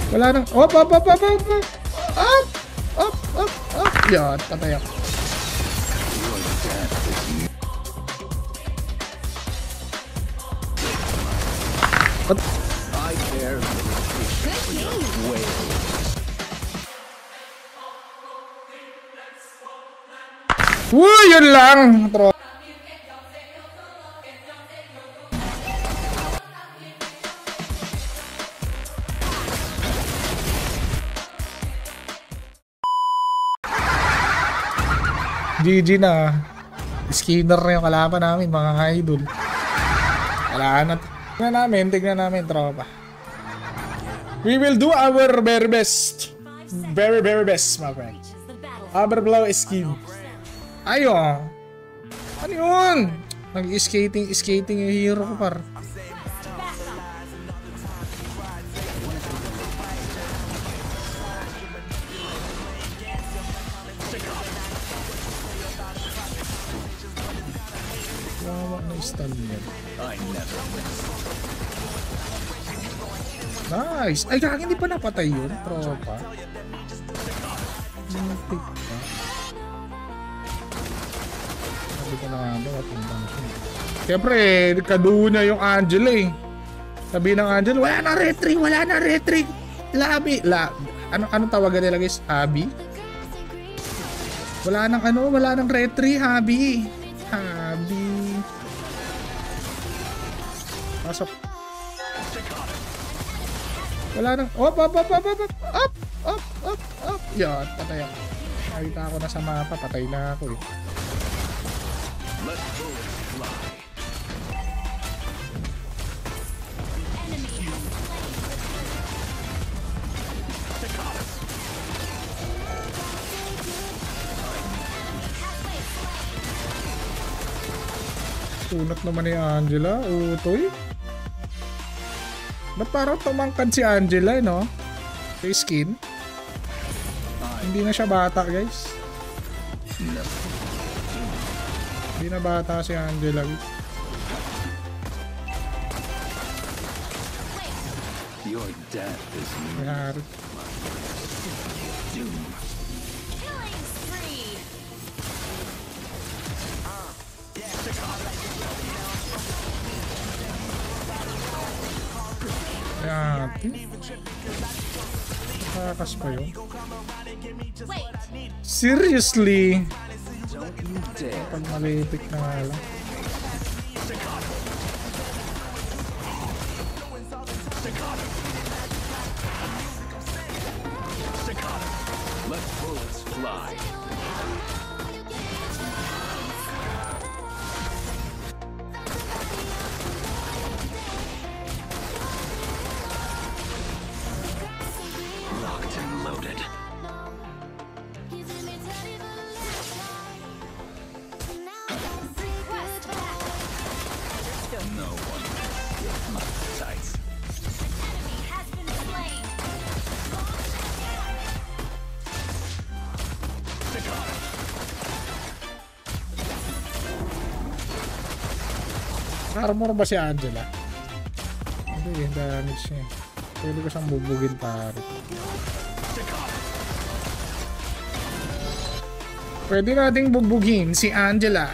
Wala nang... Op, op, op, op, op, op, op, op, op, op. Yan, patay ako. Woo, yun lang. GG na. Skinner na yung kalaban namin, mga idol. Wala na. Tignan namin, tropa. We will do our very best. Very, very best, my friend. Overblow skin. Ayo. Ano yun? Nag-skating yung hero ko, par. Wawa na stun yan. Nice. Ay, kaya hindi pa napatay yun, tropa. Muntik pa. Sabi ko na nga ba, matindang siya. Siyempre, kaduo na yung Angela eh. Sabi ng Angela, wala na retry, wala na retry. Labi. Anong tawagan nila guys? Habi? Wala nang retry, Habi. Habi. Pasok. Wala nang... Op. Yan, patay ako. Nakita ako na sa mapa, patay na ako eh. Tunat naman ni Angela, utoy. Ba't parang tumangkad si Angela, no? Sa skin. Hindi na siya bata, guys. Hindi na bata si Angela, guys. Your death is Mayari. Ayan. Nakakas pa yun. Seriously? Pag malitik na nga lang. let bullets fly. Armor ba si Angela? Hindi, damage niya. Pwede ko siyang bubugin pare. Pwede nating bubugin si Angela.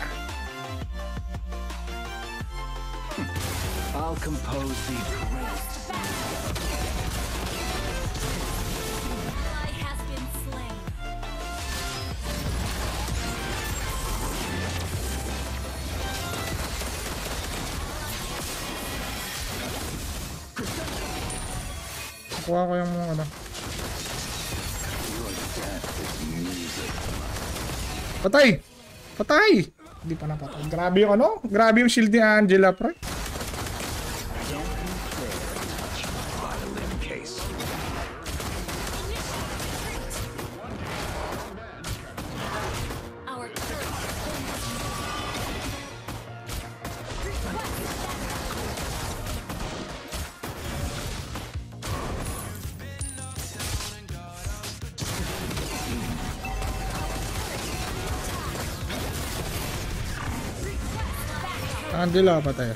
I'll compose the great. Kuha ko yung mga ano. Patay! Patay! Hindi pa napatay. Grabe yung ano? Grabe yung shield ni Angela, pre. Angela, patay.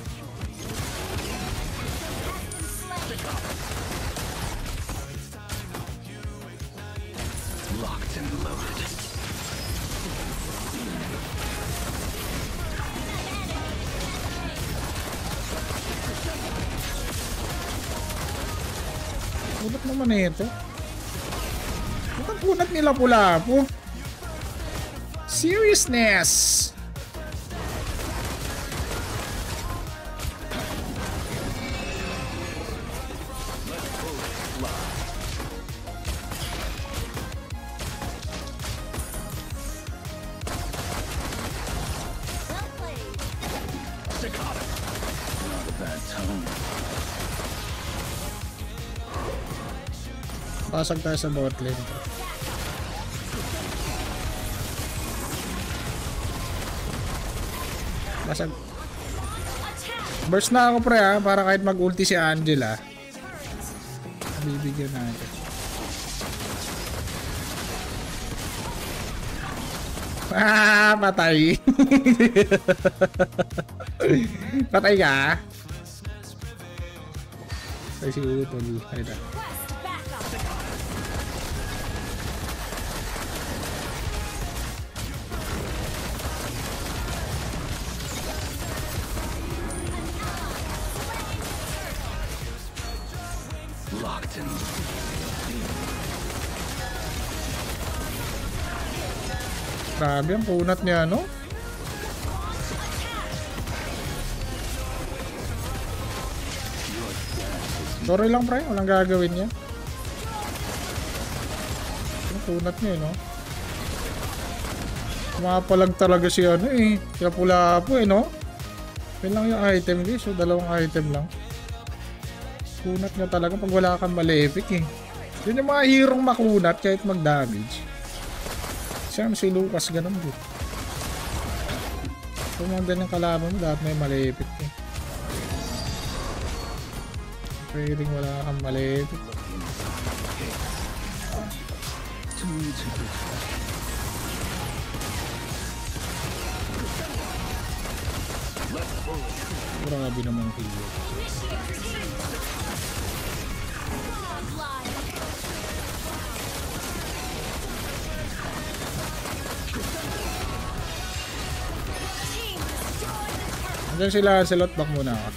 Punat naman ito. Ang punat nila pula po. Seriousness. Pasag tayo sa bot lane. Pasag. Burst na ako pre ha, para kahit mag-ulti si Angela. Bibigyan natin. Ah, patay. Patay ka? Patay si Utol. Ay na. Locked in. Grabe ang punat niya, no? Sorry lang, pre. Walang gagawin niya. Ang punat niya, no? Mapalag talaga si ano, eh. Kaya pula po, eh, no? Yan lang yung item, guys. So, dalawang item lang. Kunat niya talaga pag wala kang malefic, eh. Yun yung mga hero makunat kahit mag-damage. Siyam si Lucas ganun din. Kung mga ganyang kalaban mo, dapat may malefic, eh. Pwedeng wala kang malefic. Grabe naman hero. Diyan sila, Lancelot, back muna ako.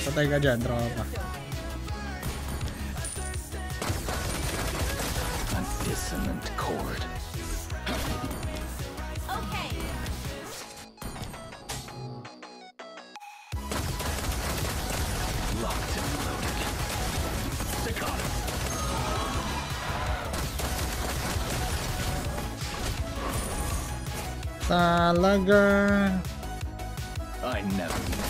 Patay ka dyan, tropa. An dissonant chord. Okay. Locked and loaded. Staccato. Talaga. I never knew.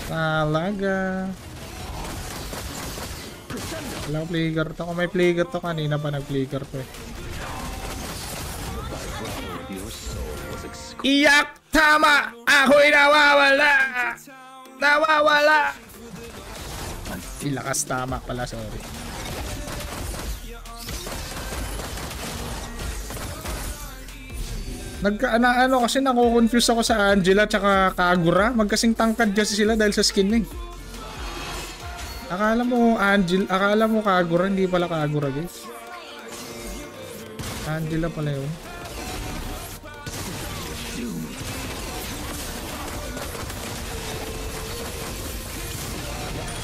Talaga. Walang player to. Kung may player to, kanina pa nag-player to, eh. Iyak! Tama! Ako'y nawawala! Nawawala! Ilakas tama pala, sorry. Ano kasi nako-confuse ako sa Angela tsaka Kagura. Magkasing tangkad kasi sila dahil sa skin eh. Akala mo Kagura, hindi pala Kagura, guys. Angela pala yun.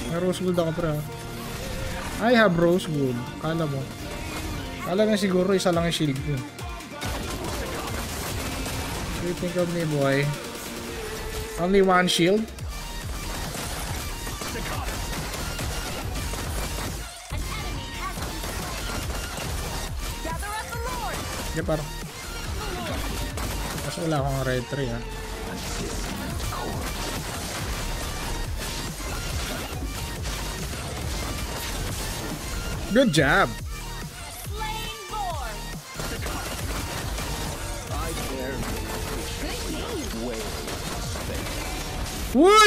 May rose gold ako pre. I have rose gold. Kala mo. Kala nga siguro isa lang yung shield ko. What do you think of me, boy? Only one shield? Okay, parang. Kasi wala akong red 3, ha. Good job!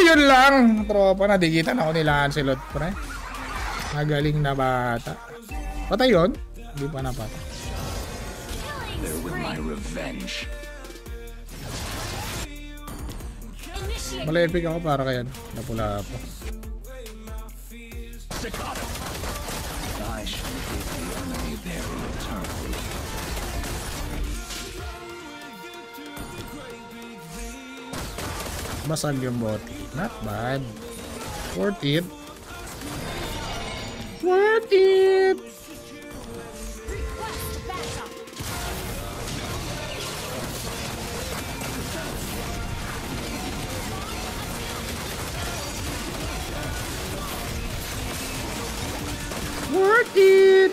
Yun lang! Tropa, nadikitan ako nila Lancelot, pre. Magaling na bata. Patay yun? Hindi pa napatay. There with my revenge. Malepig ako para kayan. Napula pa. I shall give the enemy their return. Basag yung boti. Not bad. Worth it. Worth it! Worth it!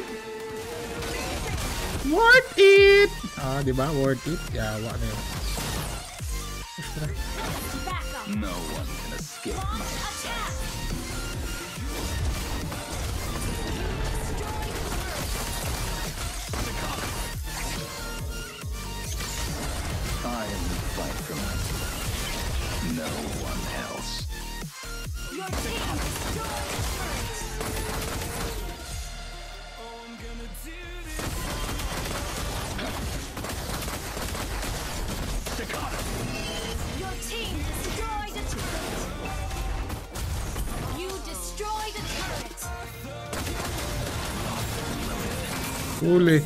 Worth it! Ah, di ba? Worth it? Yawa na yun. No one can escape my sight. I only fight for myself. No one else. Your team destroyed Your team destroyed a turret. You destroyed a turret. Huli.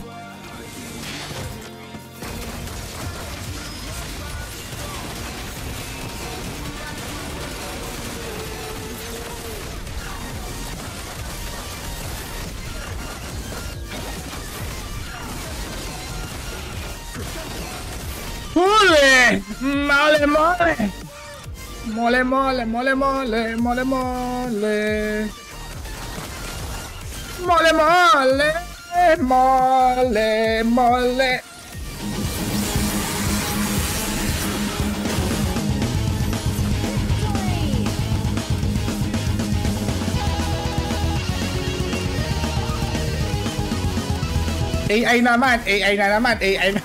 Huli! Mole mole! Mole mole mole mole mole mole. Mole mole mole mole. AI naman, AI na naman, AI na.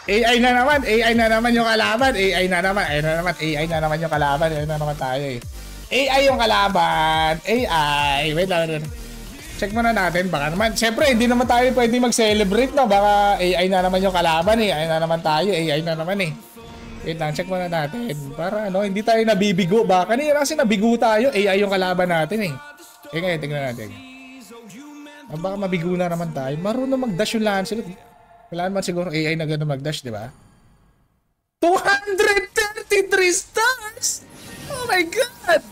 AI na naman, AI na naman yung kalaban, AI na naman, AI na naman, AI na naman yung kalaban, AI na naman tayo eh. AI yung kalaban, AI, wait lang. Check muna natin, baka naman, syempre hindi naman tayo pwede mag-celebrate no, baka AI na naman yung kalaban eh, AI na naman tayo, AI na naman eh. Wait lang, check muna natin, para ano, hindi tayo nabibigo, baka kanina kasi nabigo tayo, AI yung kalaban natin eh. Ngayon, tingnan natin. Baka mabigo na naman tayo. Marunong mag-dash yung Lancelot. Wala naman siguro AI na gano'n mag-dash, di ba? 233 stars! Oh my God!